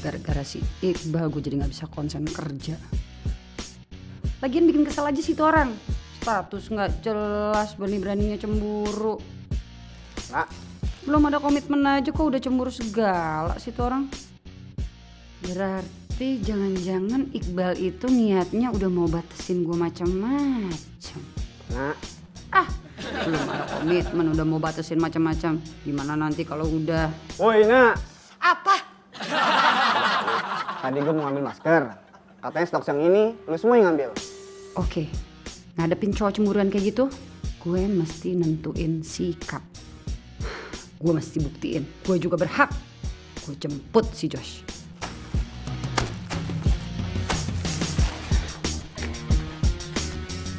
Gara-gara si Iqbal gue jadi gak bisa konsen kerja. Lagian bikin kesel aja sih tuh orang. Status gak jelas, berani-beraninya cemburu. Nak. Belum ada komitmen aja kok udah cemburu segala sih tuh orang. Berarti jangan-jangan Iqbal itu niatnya udah mau batasin gue macam-macam. Nak. Belum ada komitmen udah mau batasin macam-macam. Gimana nanti kalau udah? Woi, Nak. Apa? Tadi gue mau ngambil masker. Katanya stok yang ini lu semua yang ngambil. Oke, ngadepin cowok cemburuan kayak gitu, gue mesti nentuin sikap. Gue mesti buktiin, gue juga berhak. Gue jemput si Josh.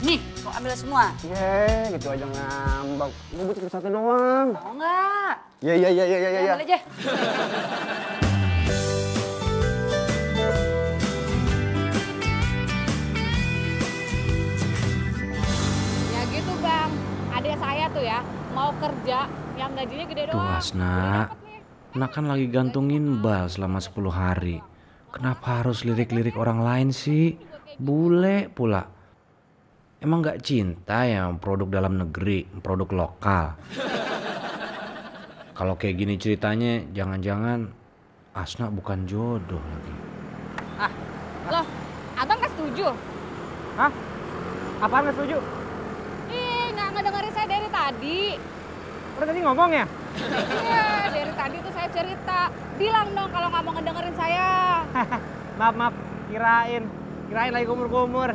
Nih, gue ambil semua. Gitu aja ngambek. Gue butuh satu doang. Mau nggak? Iya. Ambil aja. Ya gitu bang, adik saya tuh ya mau kerja yang gajinya gede doang. Tuh Asna, Nak kan lagi gantungin bal selama 10 hari. Kenapa harus lirik-lirik orang lain sih? Bule pula. Emang gak cinta ya produk dalam negeri, produk lokal? Kalau kayak gini ceritanya, jangan-jangan Asna bukan jodoh lagi. Loh, abang gak setuju? Hah? Apaan gak setuju? Ih, nggak ngedengerin saya dari tadi. Udah tadi ngomong ya? Iya, dari tadi tuh saya cerita. Bilang dong kalau nggak mau ngedengerin saya. Maaf. Kirain lagi kumur-kumur.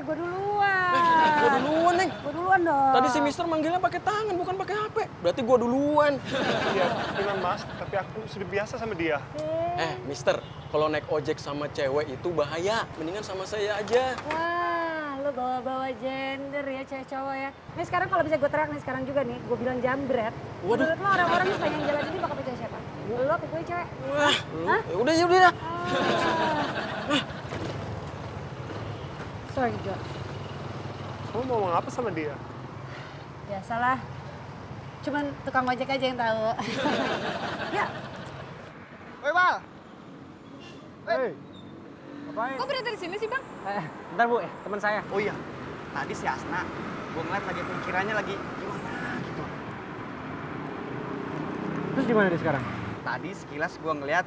Gue duluan. Gue duluan, Neng. Gue duluan dong. Tadi si Mister manggilnya pakai tangan, bukan pakai HP. Berarti gue duluan. Iya, benar Mas, tapi aku sudah biasa sama dia. Mister, kalau naik ojek sama cewek itu bahaya. Mendingan sama saya aja. Wah, lu bawa-bawa gender ya cewek cowok ya. Nih sekarang kalau bisa gue terang nih sekarang juga nih, gue bilang jambret. Waduh. Menurut lo orang-orang yang sepanjang jalan ini bakal percaya siapa? Lo apa gue cewek? Wah, Hah? ya udah. Sorry Josh. Kamu mau ngomong apa sama dia? Biasalah. Cuman tukang ojek aja yang tahu. Ya. Woi, Bal. Hei. Ngapain? Kok berhenti di sini sih bang? Bentar Bu, teman saya. Oh iya, tadi si Asna, gue ngeliat lagi pikirannya lagi gimana gitu. Terus gimana dia sekarang? Tadi sekilas gue ngeliat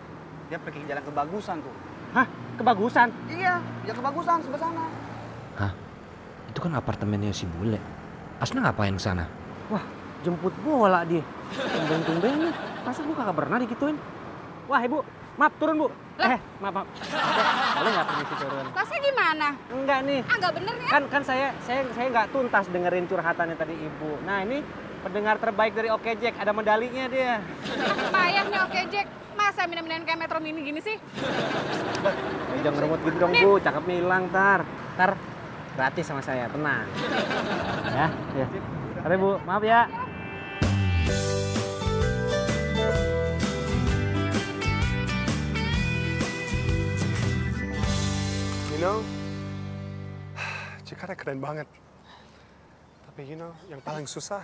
dia pergi jalan kebagusan tuh. Hah? Kebagusan? Iya, ya kebagusan sebelah sana. Hah? Itu kan apartemennya si bule. Asna ngapain ke sana? Wah, jemput bola dia. Tumben-tumbennya. Masa gue kagak pernah digituin? Wah, Ibu, maaf turun, Bu. Maaf. Boleh nggak permisi turun? Tasnya gimana? Enggak nih. Nggak bener nih. Kan saya nggak tuntas dengerin curhatannya tadi Ibu. Nah, ini pendengar terbaik dari Oke Jack, ada medalinya dia. Payah nih oke Jack. Masa minum-minum kayak Metro Mini gini sih? Jangan ngeremut gitu dong, Bu. Cakepnya hilang, Tar gratis sama saya, tenang. Ya. Mari, Bu. Maaf ya. You know, Jakarta keren banget. Tapi you know, yang paling susah,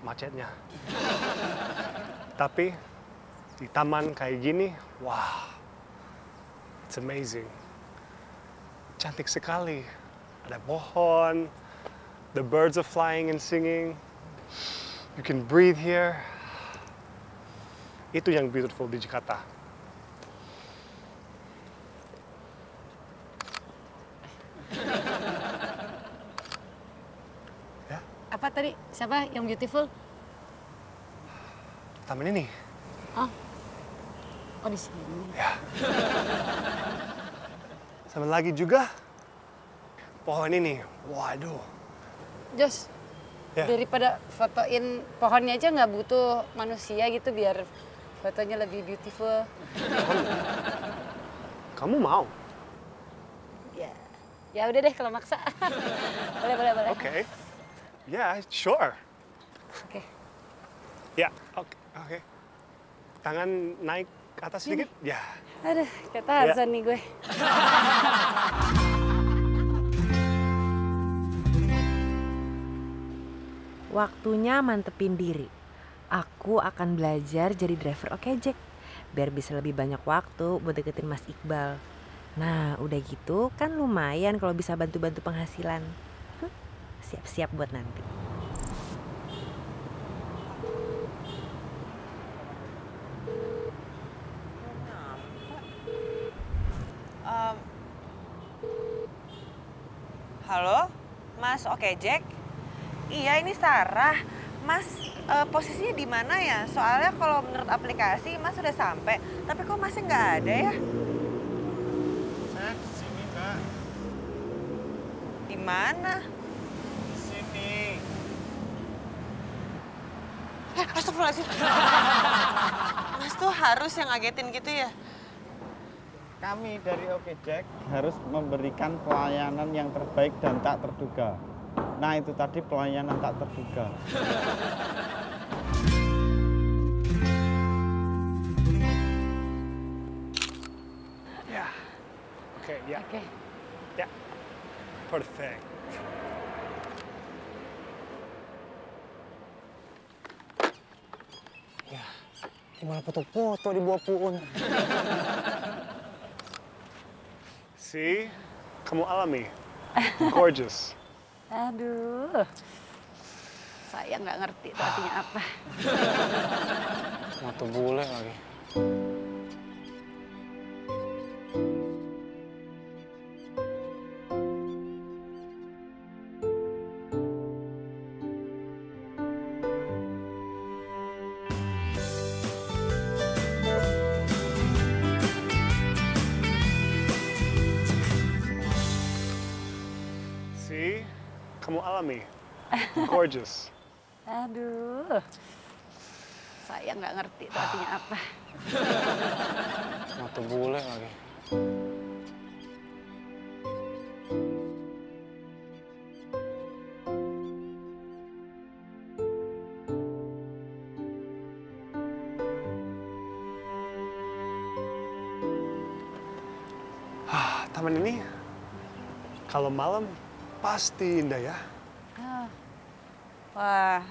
macetnya. Tapi di taman kayak gini, wow, it's amazing. Cantik sekali. Ada pohon, the birds are flying and singing. You can breathe here. Itu yang beautiful di Jakarta. Apa tadi? Siapa yang beautiful? Taman ini. Oh di sini. Ya. Sama lagi juga pohon ini. Waduh. Josh, Ya. daripada fotoin pohonnya aja nggak butuh manusia gitu biar fotonya lebih beautiful. Kamu mau? Ya udah deh kalau maksa. boleh. Oke. Yeah, sure. Oke. Ya, oke. Tangan naik ke atas sedikit. Ya. Aduh, kayak Tarzan nih gue. Waktunya mantepin diri. Aku akan belajar jadi driver Okejek. Biar bisa lebih banyak waktu buat deketin Mas Iqbal. Nah, udah gitu kan lumayan kalau bisa bantu-bantu penghasilan. Siap-siap buat nanti. Halo, Mas Okejek? Iya, ini Sarah. Mas, posisinya di mana ya? Soalnya kalau menurut aplikasi Mas sudah sampai, tapi kok Masnya nggak ada ya? Saya di sini, Mbak. Di mana? Di sini. Astagfirullahaladzim. Mas tuh harus yang ngagetin gitu ya? Kami dari Okejek harus memberikan pelayanan yang terbaik dan tak terduga. Nah, itu tadi pelayanan tak terduga. Ya. Oke, ya. Oke. Ya. Perfect. Ya. Gimana foto-foto di bawah puun? See? Kamu alami. Gorgeous. Aduh. Saya nggak ngerti itu artinya apa. Mata bule lagi. See? Kamu alami. Gorgeous. Aduh. Saya nggak ngerti itu artinya apa. Mata bule lagi. Taman ini kalau malam pasti indah ya. Wah,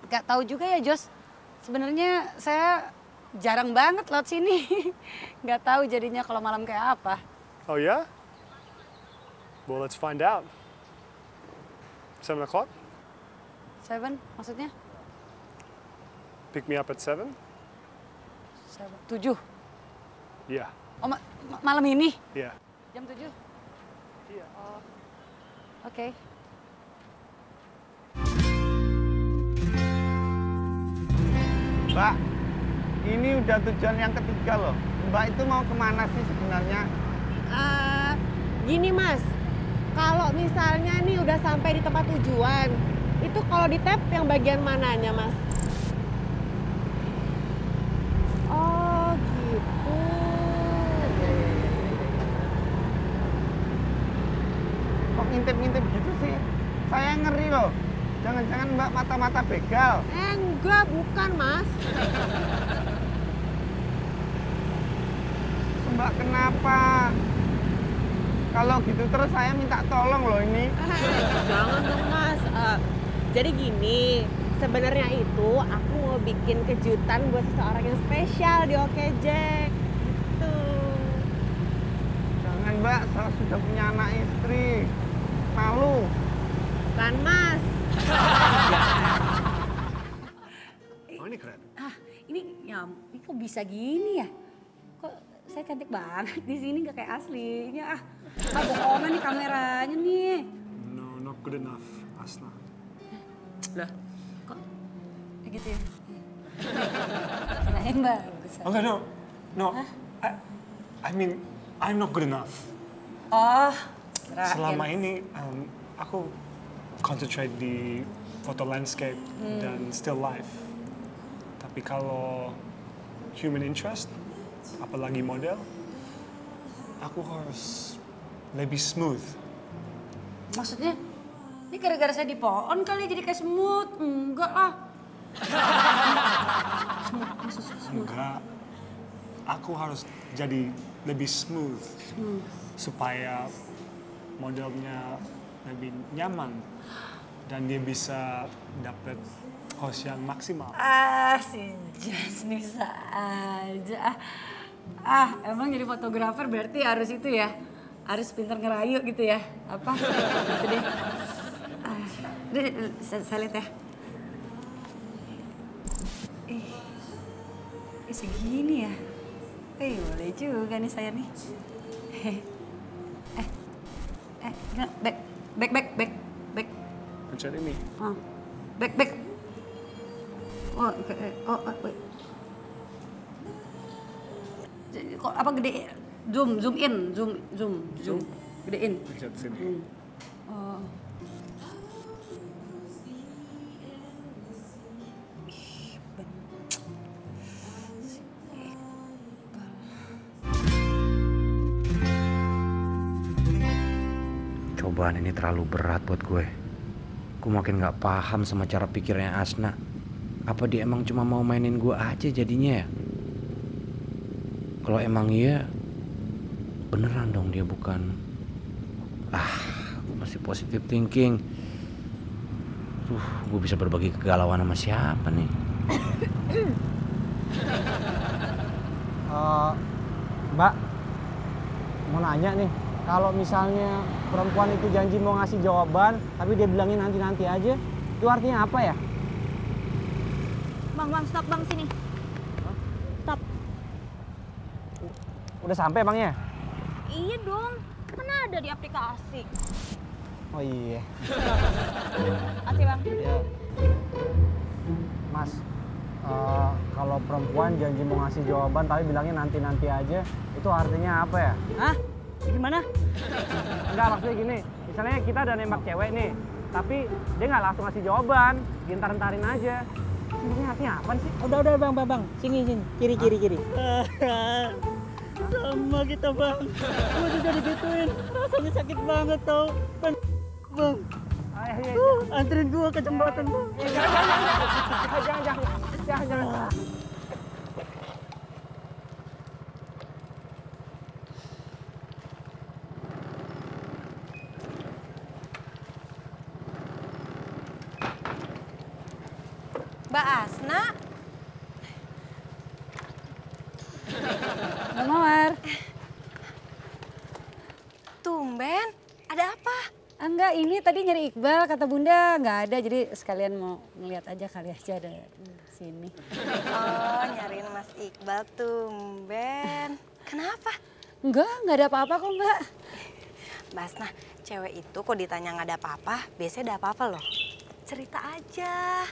nggak tahu juga ya Jos. Sebenarnya saya jarang banget lewat sini. Nggak tahu jadinya kalau malam kayak apa. Oh ya? Well, let's find out. 7 o'clock? 7 maksudnya? Pick me up at 7? 7. Yeah. Oh, malam ini? Yeah. Jam 7? Iya. Oh. Oke. Mbak, ini udah tujuan yang ketiga loh. Mbak itu mau kemana sih sebenarnya? Gini Mas, kalau misalnya nih udah sampai di tempat tujuan, itu kalau di tap yang bagian mananya Mas? Oh gitu. Kok ngintip-ngintip gitu sih? Saya ngeri loh. Jangan-jangan Mbak mata-mata begal. Enggak, bukan Mas. Mbak kenapa? Kalau gitu terus saya minta tolong loh ini. Jangan dong Mas. Jadi gini, sebenarnya itu aku mau bikin kejutan buat seseorang yang spesial di Okejek. Gitu. Jangan Mbak, saya sudah punya anak istri. Malu. Kan Mas? Oh, ini keren. Ini kok bisa gini ya? Kok saya cantik banget di sini nggak kayak aslinya. Bohongan nih kameranya nih. No, not good enough, Asna. Lah, kok gitu ya? Kirain bagus. Oh, enggak, no. No. I mean, I'm not good enough. Oh, Selama ini, aku concentrate di foto landscape dan still life. Tapi kalau human interest, apalagi model, aku harus lebih smooth. Maksudnya, ini gara-gara saya di pohon kali jadi kayak semut? Enggak lah. Enggak. Aku harus jadi lebih smooth. Supaya modelnya lebih nyaman. Dan dia bisa dapat pose yang maksimal. Si Jas bisa aja. Emang jadi fotografer berarti harus itu ya? Harus pintar ngerayu gitu ya? Apa? Gitu deh. Udah, saya lihat ya. Segini ya? Boleh juga nih saya nih. Back. Pencet ini. Back. Wait. Kok apa gede? Zoom in. Gedein. Pencet sini. Cobaan ini terlalu berat buat gue. Gue makin gak paham sama cara pikirnya Asna. Apa dia emang cuma mau mainin gue aja jadinya ya? Kalau emang iya, beneran dong dia bukan. Gue masih positive thinking. Gue bisa berbagi kegalauan sama siapa nih? Mbak, mau nanya nih. Kalau misalnya perempuan itu janji mau ngasih jawaban, tapi dia bilangin nanti-nanti aja, itu artinya apa ya? Bang, stop bang, sini. Stop. Udah sampai bangnya? Iya dong, kan ada di aplikasi. Oh iya. Makasih bang. Ya. Mas, kalau perempuan janji mau ngasih jawaban tapi bilangnya nanti-nanti aja, itu artinya apa ya? Hah? Gimana? Enggak, maksudnya gini, misalnya kita udah nembak cewek nih, tapi dia nggak langsung ngasih jawaban, diantar-antarin aja. Ini artinya apa sih? Udah bang. Sini. Kiri. Sama kita bang. Gue juga digituin. Rasanya sakit banget tau. Bang. Anterin gue ke jembatan bang. Jangan. Mbak Asna, Mbak Mawar. tumben, ada apa? Enggak, ini tadi nyari Iqbal, kata Bunda nggak ada, jadi sekalian mau ngeliat aja kali aja ada di sini. Oh, nyariin Mas Iqbal, tumben. Kenapa? Nggak ada apa-apa kok Mbak. Mbak Asna, cewek itu kok ditanya nggak ada apa-apa, biasanya ada apa-apa loh. Cerita aja.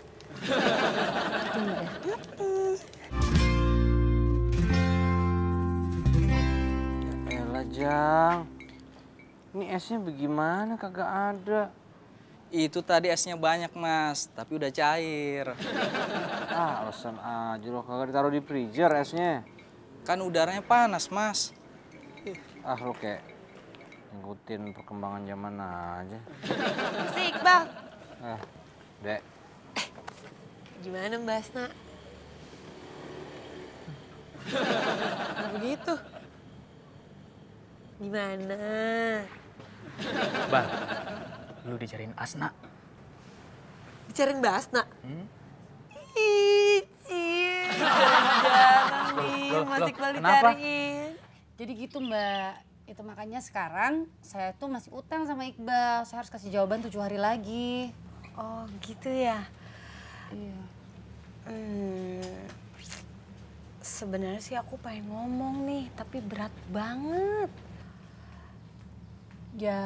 Elah Jang, ini esnya bagaimana kagak ada? Itu tadi esnya banyak mas, tapi udah cair. Alasan aja lo kagak ditaruh di freezer esnya. Kan udaranya panas mas. Lo kayak ngikutin perkembangan zaman aja. Si Iqbal. Dek. Gimana Mbak Asna? Nah, begitu. Gimana? Bang, lu dicariin Asna. Dicariin Mbak Asna? Ih, jarang nih Mas Iqbal dicariin. Jadi gitu Mbak, itu makanya sekarang saya tuh masih utang sama Iqbal. Saya harus kasih jawaban 7 hari lagi. Oh gitu ya? Iya. Sebenarnya sih aku pengen ngomong nih, tapi berat banget. Ya,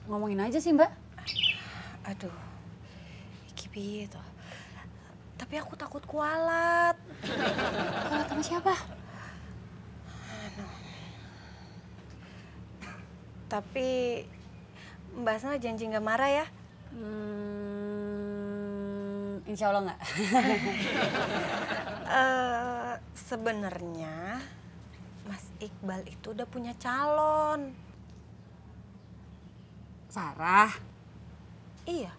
ngomongin aja sih Mbak. Aduh, iki piye toh? Tapi aku takut kualat. Kualat sama siapa? Tapi Mbak Asna janji nggak marah ya? Insya Allah nggak. Sebenarnya Mas Iqbal itu udah punya calon. Sarah? Iya.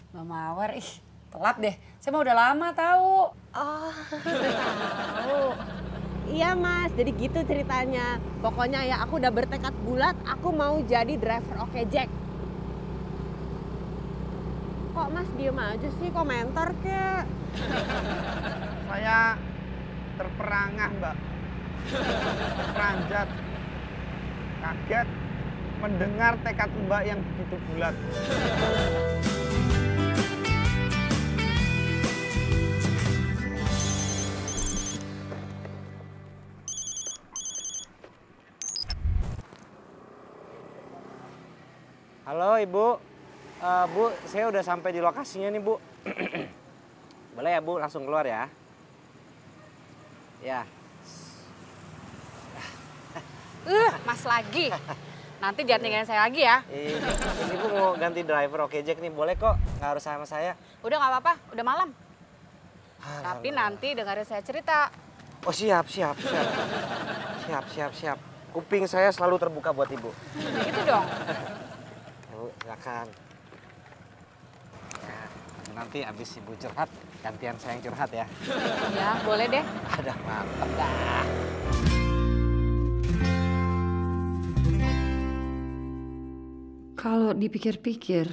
Mbak Mawar, ih telat deh. Saya mah udah lama tahu. Oh, tahu. Iya Mas, jadi gitu ceritanya. Pokoknya ya aku udah bertekad bulat, aku mau jadi driver Oke Jack. Kok Mas diem aja sih, komentar kek? Saya terperangah, Mbak. Terperanjat. Kaget mendengar tekad Mbak yang begitu bulat. Halo Ibu, Bu, saya udah sampai di lokasinya nih Bu. Boleh ya Bu, langsung keluar ya. Ya. Mas lagi. Nanti jangan tinggalin saya lagi ya. Ini Bu mau ganti driver Oke Jack nih, boleh kok, nggak harus sama saya. Udah nggak apa-apa, udah malam. Tapi nanti dengerin saya cerita. Oh siap. Kuping saya selalu terbuka buat Ibu. Gitu dong. Bu, silakan. Ya, nanti abis Ibu curhat, gantian saya yang curhat ya. Ya, boleh deh. Ada mantep dah. Kalau dipikir-pikir,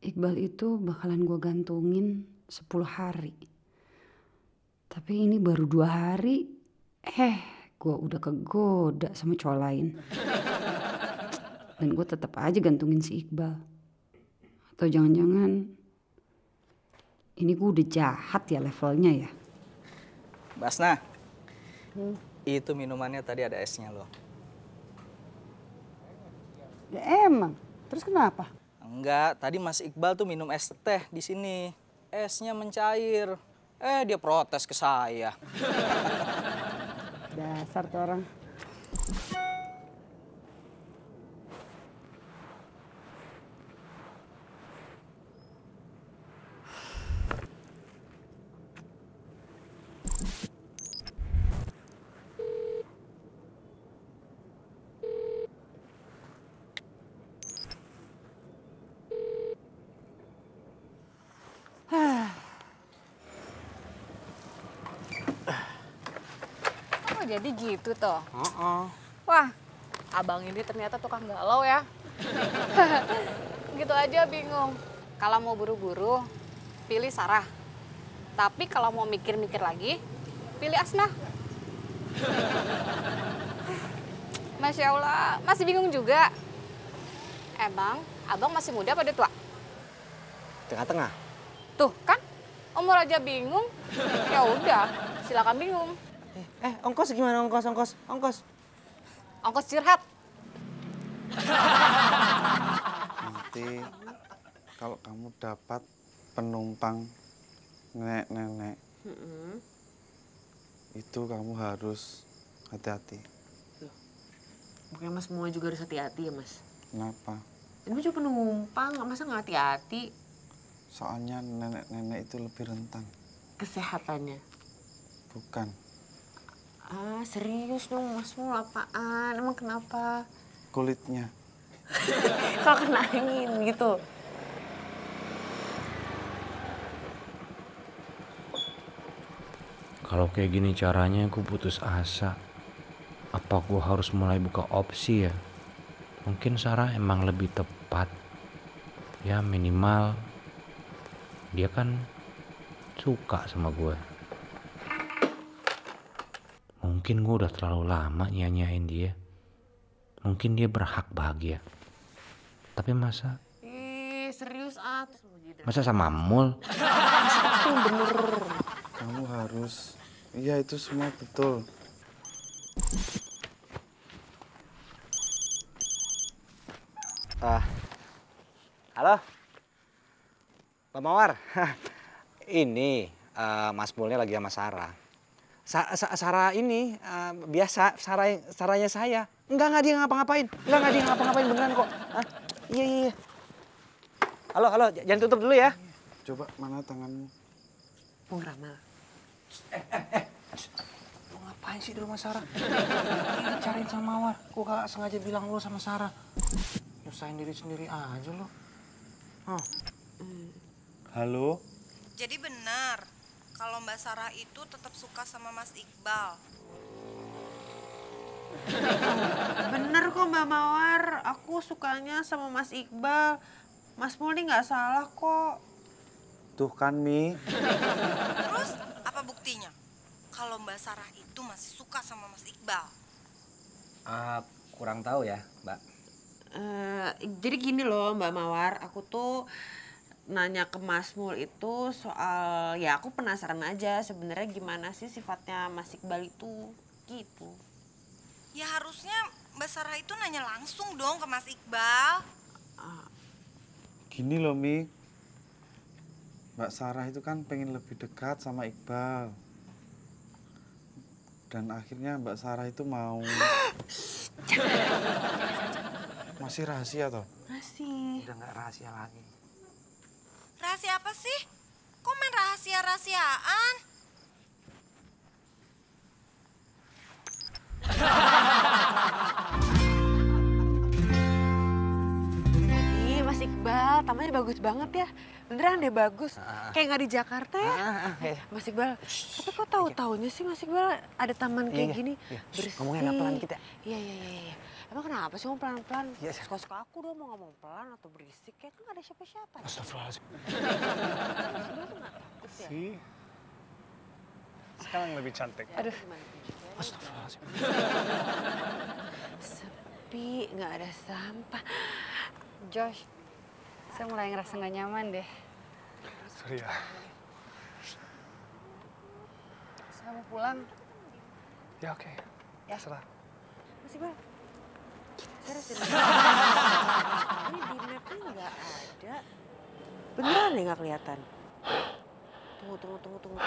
Iqbal itu bakalan gue gantungin 10 hari. Tapi ini baru 2 hari, gue udah kegoda sama cowok lain. Dan gue tetap aja gantungin si Iqbal. Atau jangan-jangan ini gue udah jahat ya levelnya ya. Basna, itu minumannya tadi ada esnya loh. Ya emang. Terus kenapa? Enggak, tadi Mas Iqbal tuh minum es teh di sini. Esnya mencair. Dia protes ke saya. Dasar tuh orang. Jadi gitu toh. Wah, abang ini ternyata tukang galau ya. Gitu aja bingung. Kalau mau buru-buru, pilih Sarah. Tapi kalau mau mikir-mikir lagi, pilih Asnah. Masya Allah, masih bingung juga. Emang abang masih muda pada tua? Tengah-tengah. Tuh kan, umur aja bingung. Ya udah, silakan bingung. Ongkos gimana ongkos? Ongkos curhat. Nanti kalau kamu dapat penumpang nenek-nenek, itu kamu harus hati-hati. Bukannya Mas semua juga harus hati-hati ya Mas? Kenapa? Ini cuma penumpang, masa nggak hati-hati? Soalnya nenek-nenek itu lebih rentan. Kesehatannya? Bukan. Serius dong Mas, mau apaan? Emang kenapa? Kulitnya. Kalau kena angin gitu. Kalau kayak gini caranya gue putus asa. Apa gue harus mulai buka opsi ya? Mungkin Sarah emang lebih tepat. Ya minimal dia kan suka sama gue. Mungkin gue udah terlalu lama nyanyain dia. Mungkin dia berhak bahagia. Tapi masa? Serius Masa sama Mul? Bener. Kamu harus, iya itu semua betul. Halo, Pak Mawar. Ini Mas Mulnya lagi sama Sarah. Sarah ini biasa, Sarahnya saya. Enggak dia ngapa-ngapain. Beneran kok. Iya. Halo, jangan tutup dulu ya. Coba mana tanganmu? Mau ngeramal. Lu ngapain sih di rumah Sarah? Cariin sama Mawar. Gua gak sengaja bilang lu sama Sarah. Nyusahin diri sendiri aja lu. Halo? Jadi benar kalau Mbak Sarah itu tetap suka sama Mas Iqbal. Bener kok Mbak Mawar, aku sukanya sama Mas Iqbal. Mas Mul nggak salah kok. Tuh kan, Mi. Terus apa buktinya kalau Mbak Sarah itu masih suka sama Mas Iqbal? Kurang tahu ya, Mbak. Jadi gini loh Mbak Mawar, aku tuh nanya ke Mas Mul itu soal, ya aku penasaran aja sebenarnya gimana sih sifatnya Mas Iqbal itu, gitu. Ya harusnya Mbak Sarah itu nanya langsung dong ke Mas Iqbal. Gini loh, Mi. Mbak Sarah itu kan pengen lebih dekat sama Iqbal. Dan akhirnya Mbak Sarah itu mau... Masih rahasia toh? Masih. Udah nggak rahasia lagi. Rahasia apa sih? Kok main rahasia-rahasiaan? Ih, Mas Iqbal, tamannya bagus banget ya. Beneran deh bagus. Kayak nggak di Jakarta ya. Mas Iqbal, tapi kok tahu-taunya sih Mas Iqbal ada taman kayak gini? Bersih. Ngomongnya pelan kita. Iya. Emang kenapa sih ngomong pelan-pelan? Iya. Suka-suka aku dong mau ngomong pelan atau berisik. Kayak kan gak ada siapa-siapa. Astagfirullahaladzim. Mas Iqbal tuh nggak takut ya? See? Sekarang lebih cantik. Aduh. Astagfirullahaladzim. Sepi, nggak ada sampah. Josh, saya mulai ngerasa nggak nyaman deh. Sorry ya. Saya mau pulang. Ya oke. Ya. Serah. Mas Iqbal, serius ini. Ini di mapnya nggak ada. Beneran nih nggak kelihatan. Tunggu.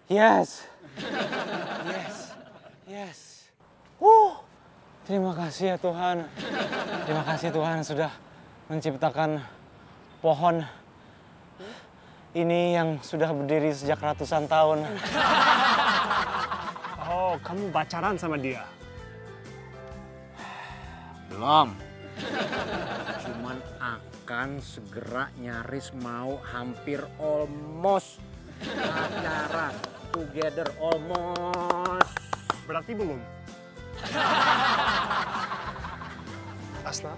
Yes. Terima kasih ya Tuhan. Terima kasih Tuhan sudah menciptakan pohon ini yang sudah berdiri sejak ratusan tahun. Oh, kamu pacaran sama dia? Belum. Cuman akan segera nyaris mau hampir almost pacaran. Together almost. Berarti belum? Asna,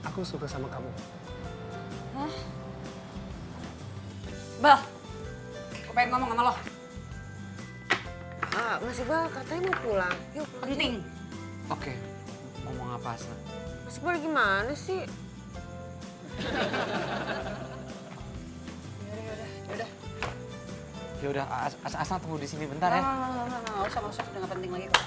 aku suka sama kamu. Hah? Bal, aku pengen ngomong sama lo. Mas Iqbal katanya mau pulang. Yuk, Penting. Oke, ngomong apa, Asna? Mas Iqbal gimana sih? Ya udah, Asna tunggu di sini bentar ya. Nggak usah, udah nggak penting lagi kok.